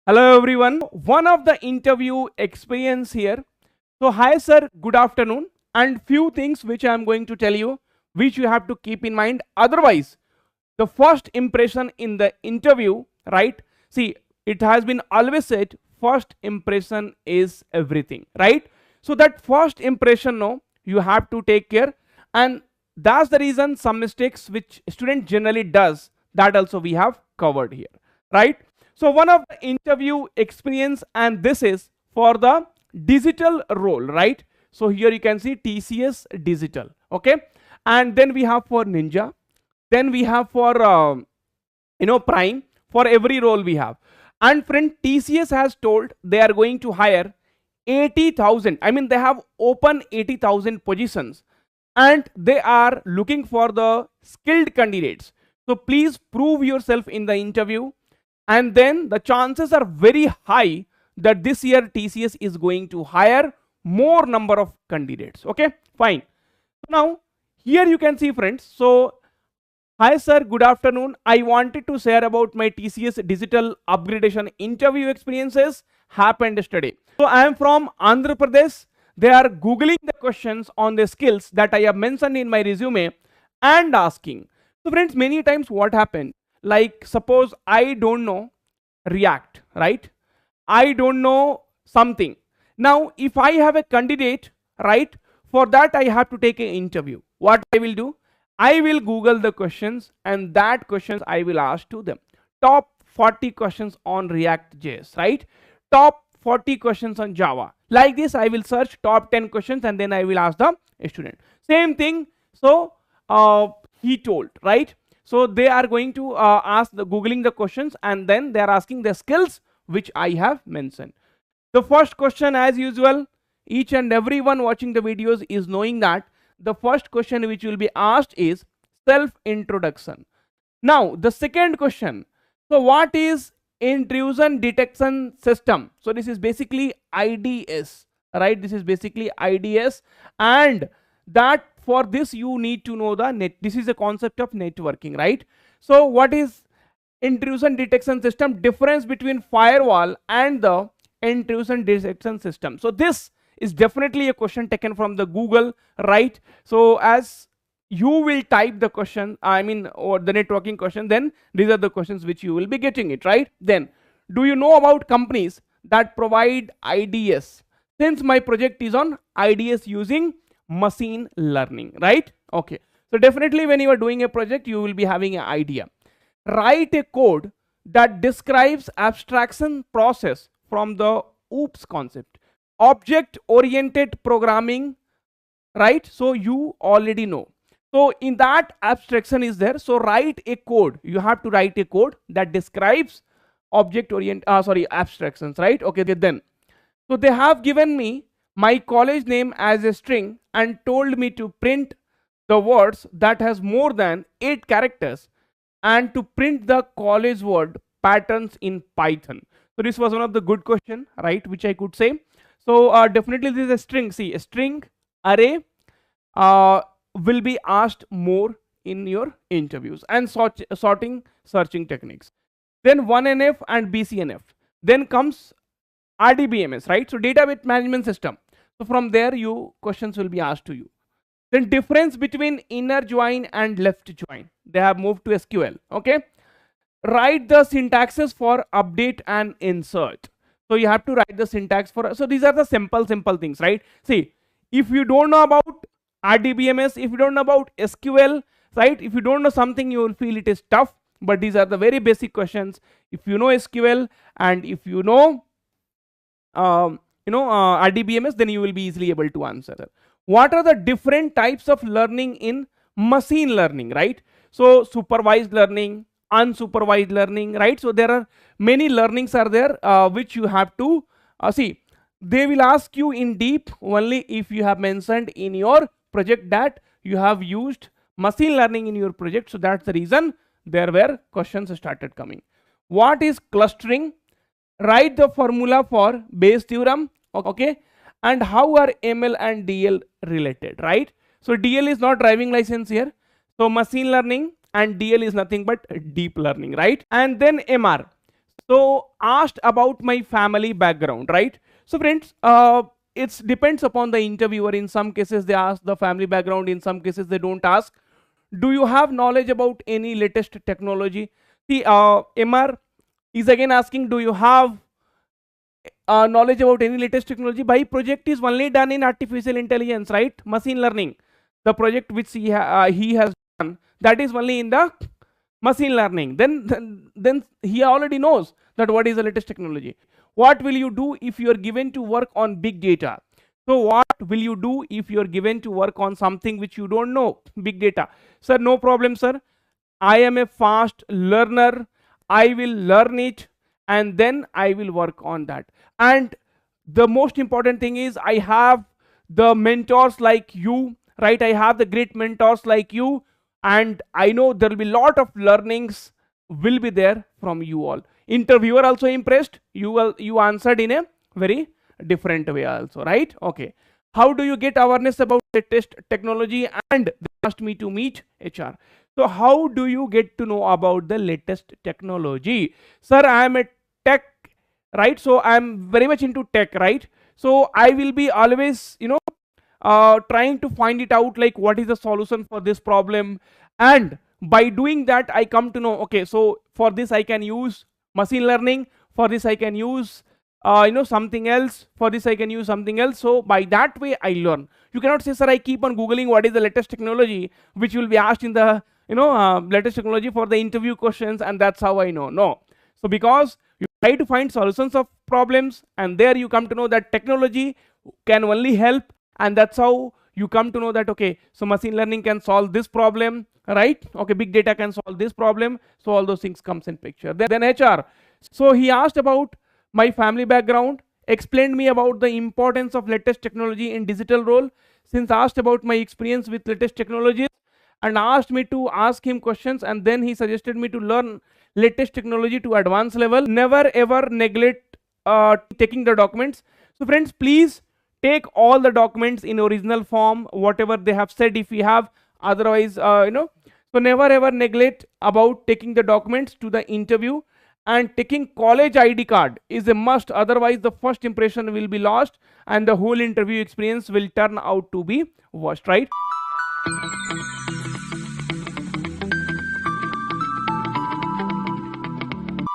Hello everyone. One of the interview experience here. So hi sir, good afternoon. And few things which I am going to tell you, which you have to keep in mind. Otherwise, the first impression in the interview, right? See, it has been always said, first impression is everything, right? So that first impression, no, you have to take care, and that's the reason some mistakes which student generally does, that also we have covered here, right? So one of the interview experience, and this is for the digital role, right? So here you can see TCS digital, okay? And then we have for Ninja, then we have for Prime. For every role we have. And friend, TCS has told they are going to hire 80,000. I mean, they have open 80,000 positions, and they are looking for the skilled candidates. So please prove yourself in the interview, and then the chances are very high that this year TCS is going to hire more number of candidates. Okay, fine. Now here you can see, friends. So hi sir, good afternoon. I wanted to share about my TCS digital upgradation interview experiences happened yesterday. So I am from Andhra Pradesh. They are googling the questions on the skills that I have mentioned in my resume and asking. So friends, many times what happened, like suppose I don't know React, right? I don't know something. Now if I have a candidate, right, for that I have to take an interview. What I will do, I will Google the questions, and that questions I will ask to them. Top 40 questions on React.js, right? Top 40 questions on Java. Like this, I will search top 10 questions and then I will ask the student. Same thing. So he told, right? So they are going to ask the Googling the questions, and then they are asking the skills which I have mentioned. The first question, as usual, each and everyone watching the videos is knowing that the first question which will be asked is self introduction. Now the second question, so what is intrusion detection system? So this is basically IDS, right? This is basically IDS, and that for this you need to know the net. This is the concept of networking, right? So what is intrusion detection system? Difference between firewall and the intrusion detection system. So this is definitely a question taken from the Google, right? So as you will type the question, I mean, or the networking question, then these are the questions which you will be getting it, right? Then do you know about companies that provide IDS? Since my project is on IDS using machine learning, right? Okay, so definitely when you are doing a project, you will be having an idea. Write a code that describes abstraction process from the OOPS concept. Object oriented programming, right? So you already know. So in that abstraction is there. So write a code. You have to write a code that describes object orient abstractions, right? Okay, then. So they have given me my college name as a string and told me to print the words that has more than 8 characters and to print the college word patterns in Python. So this was one of the good question, right, which I could say. So definitely this is a string. See, a string array will be asked more in your interviews, and searching techniques. Then 1NF and BCNF. Then comes RDBMS, right? So database management system. So from there you questions will be asked to you. Then difference between inner join and left join. They have moved to SQL. Okay. Write the syntaxes for update and insert. So you have to write the syntax for. So these are the simple things, right? See, if you don't know about RDBMS, if you don't know about SQL, right? If you don't know something, you will feel it is tough. But these are the very basic questions. If you know SQL and if you know RDBMS, then you will be easily able to answer. What are the different types of learning in machine learning, right? So supervised learning, unsupervised learning, right? So there are many learnings are there which you have to see. They will ask you in deep only if you have mentioned in your project that you have used machine learning in your project. So that's the reason there were questions started coming. What is clustering? Write the formula for Bayes theorem. Okay, and how are ML and DL related, right? So DL is not driving license here. So machine learning and DL is nothing but deep learning, right? And then MR. So asked about my family background, right? So friends, it depends upon the interviewer. In some cases they ask the family background, in some cases they don't ask. Do you have knowledge about any latest technology? See, MR is again asking, do you have knowledge about any latest technology? By project is only done in artificial intelligence, right? Machine learning. The project which he has done, that is only in the machine learning. Then he already knows that what is the latest technology. What will you do if you are given to work on big data? So what will you do if you are given to work on something which you don't know? Big data. Sir, no problem, sir. I am a fast learner. I will learn it and then I will work on that. And the most important thing is I have the mentors like you, right? I have the great mentors like you, and I know there will be a lot of learnings will be there from you all. Interviewer also impressed. You answered in a very different way also, right? Okay. How do you get awareness about latest technology? And they asked me to meet HR. So how do you get to know about the latest technology? Sir, I am a tech, right? So I am very much into tech, right? So I will be always, trying to find it out, like what is the solution for this problem. And by doing that, I come to know, okay, so for this I can use machine learning. For this I can use something else. For this I can use something else. So by that way I learn. You cannot say, sir, I keep on googling what is the latest technology which will be asked in the latest technology for the interview questions, and that's how I know. No. So because you try to find solutions of problems, and there you come to know that technology can only help, and that's how you come to know that, okay, so machine learning can solve this problem, right? Okay, big data can solve this problem. So all those things comes in picture. Then HR. So he asked about my family background, explained me about the importance of latest technology in digital role. Since asked about my experience with latest technologies, and asked me to ask him questions, and then he suggested me to learn latest technology to advanced level. Never ever neglect taking the documents. So friends, please take all the documents in original form, whatever they have said, if we have. Otherwise, so never ever neglect about taking the documents to the interview. And taking college ID card is a must, otherwise the first impression will be lost and the whole interview experience will turn out to be worst, right?